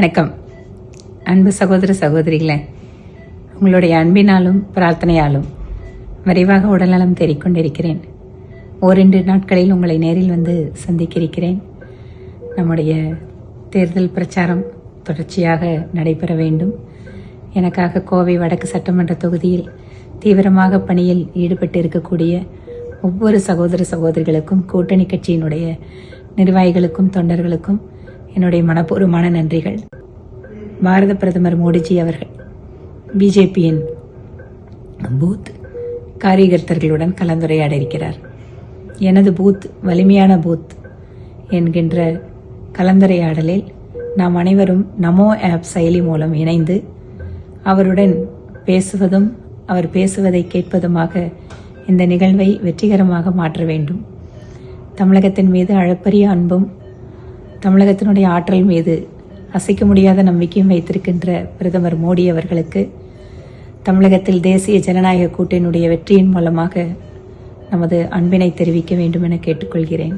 வணக்கம் அன்பு சகோதர சகோதரிகளே, உங்களுடைய அன்பினாலும் பிரார்த்தனையாலும் விரைவாக உடல்நலம் தேறிக்கொண்டிருக்கிறேன். ஓரிரு நாட்களில் உங்களை நேரில் வந்து சந்திக்க இருக்கிறேன். நம்முடைய தேர்தல் பிரச்சாரம் தொடர்ச்சியாக நடைபெற வேண்டும். எனக்காக கோவை வடக்கு சட்டமன்ற தொகுதியில் தீவிரமாக பணியில் ஈடுபட்டு இருக்கக்கூடிய ஒவ்வொரு சகோதர சகோதரிகளுக்கும், கூட்டணி கட்சியினுடைய நிர்வாகிகளுக்கும், தொண்டர்களுக்கும் என்னுடைய மனப்பூர்வமான நன்றிகள். பாரத பிரதமர் மோடிஜி அவர்கள் பிஜேபியின் பூத் காரியகர்த்தர்களுடன் கலந்துரையாட இருக்கிறார். எனது பூத் வலிமையான பூத் என்கின்ற கலந்துரையாடலில் நாம் அனைவரும் நமோ ஆப் செயலி மூலம் இணைந்து அவருடன் பேசுவதும் அவர் பேசுவதை கேட்பதுமாக இந்த நிகழ்வை வெற்றிகரமாக மாற்ற வேண்டும். தமிழகத்தின் மீது அளப்பரிய அன்பும் தமிழகத்தினுடைய ஆற்றல் மீது அசைக்க முடியாத நம்பிக்கையும் வைத்திருக்கின்ற பிரதமர் மோடி அவர்களுக்கு தமிழகத்தில் தேசிய ஜனநாயக கூட்டணியுடைய வெற்றியின் மூலமாக நமது அன்பினை தெரிவிக்க வேண்டும் என கேட்டுக்கொள்கிறேன்.